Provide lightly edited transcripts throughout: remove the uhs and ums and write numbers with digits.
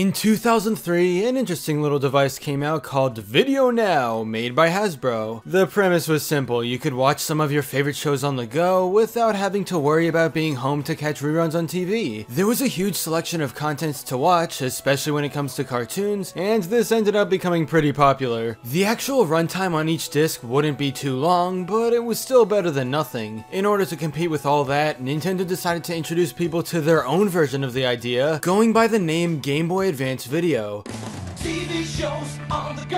In 2003, an interesting little device came out called Video Now, made by Hasbro. The premise was simple: you could watch some of your favorite shows on the go without having to worry about being home to catch reruns on TV. There was a huge selection of content to watch, especially when it comes to cartoons, and this ended up becoming pretty popular. The actual runtime on each disc wouldn't be too long, but it was still better than nothing. In order to compete with all that, Nintendo decided to introduce people to their own version of the idea, going by the name Game Boy Advance Video. TV shows on the go,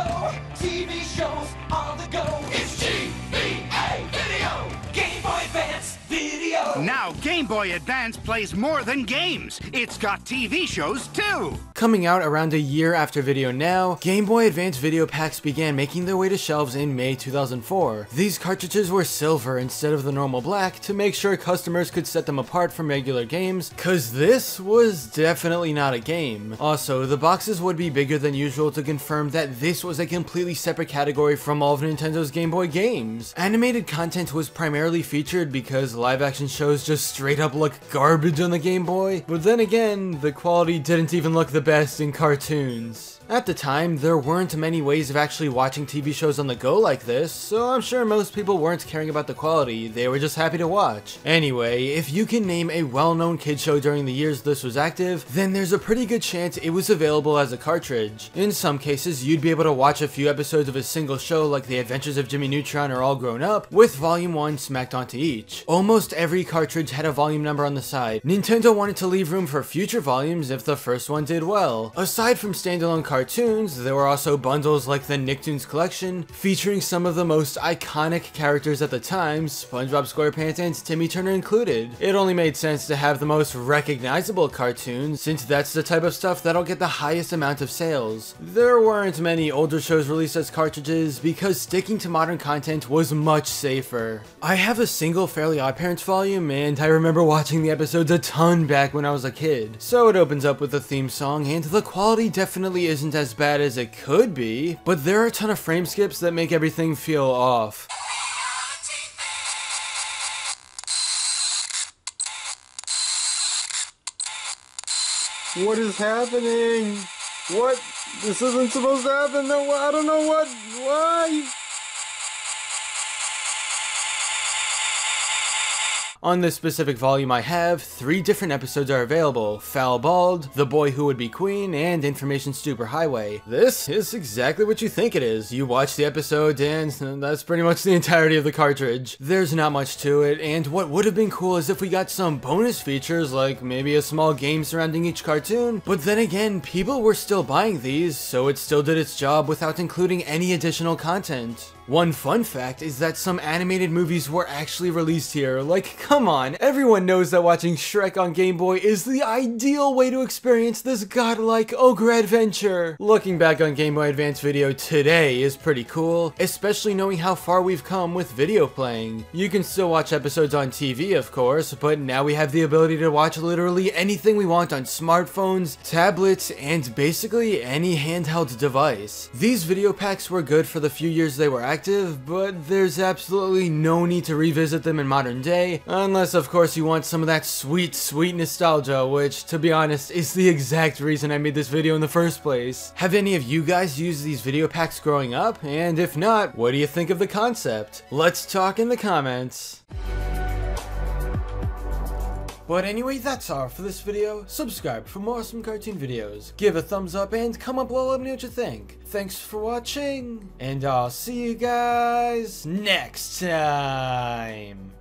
TV shows on the go. It's GBA Video, Game Boy Advance Video. Now Game Boy Advance plays more than games. It's got TV shows too. Coming out around a year after Video Now, Game Boy Advance video packs began making their way to shelves in May 2004. These cartridges were silver instead of the normal black to make sure customers could set them apart from regular games, cause this was definitely not a game. Also, the boxes would be bigger than usual to confirm that this was a completely separate category from all of Nintendo's Game Boy games. Animated content was primarily featured because live action shows just straight up look garbage on the Game Boy, but then again, the quality didn't even look the best in cartoons. At the time, there weren't many ways of actually watching TV shows on the go like this, so I'm sure most people weren't caring about the quality, they were just happy to watch. Anyway, if you can name a well-known kid show during the years this was active, then there's a pretty good chance it was available as a cartridge. In some cases, you'd be able to watch a few episodes of a single show like The Adventures of Jimmy Neutron or All Grown Up, with Volume 1 smacked onto each. Almost every cartridge had a volume number on the side. Nintendo wanted to leave room for future volumes if the first one did well. Aside from standalone cartoons, there were also bundles like the Nicktoons collection, featuring some of the most iconic characters at the time, SpongeBob SquarePants and Timmy Turner included. It only made sense to have the most recognizable cartoons, since that's the type of stuff that'll get the highest amount of sales. There weren't many older shows released as cartridges because sticking to modern content was much safer. I have a single Fairly Oddparents volume, and I remember watching the episodes a ton back when I was a kid. So it opens up with the theme song, and the quality definitely isn't as bad as it could be, but there are a ton of frame skips that make everything feel off. What is happening? What? This isn't supposed to happen. No, I don't know what. Why? On this specific volume I have, 3 different episodes are available: Foul Bald, The Boy Who Would Be Queen, and Information Superhighway. This is exactly what you think it is. You watch the episode and that's pretty much the entirety of the cartridge. There's not much to it, and what would have been cool is if we got some bonus features like maybe a small game surrounding each cartoon, but then again, people were still buying these, so it still did its job without including any additional content. One fun fact is that some animated movies were actually released here. Like, come on, everyone knows that watching Shrek on Game Boy is the ideal way to experience this godlike ogre adventure. Looking back on Game Boy Advance Video today is pretty cool, especially knowing how far we've come with video playing. You can still watch episodes on TV, of course, but now we have the ability to watch literally anything we want on smartphones, tablets, and basically any handheld device. These video packs were good for the few years they were active, but there's absolutely no need to revisit them in modern day, unless of course you want some of that sweet nostalgia, which, to be honest, is the exact reason I made this video in the first place. Have any of you guys used these video packs growing up? And if not, what do you think of the concept? Let's talk in the comments. But anyway, that's all for this video. Subscribe for more awesome cartoon videos. Give a thumbs up and comment below, let me know what you think. Thanks for watching, and I'll see you guys next time.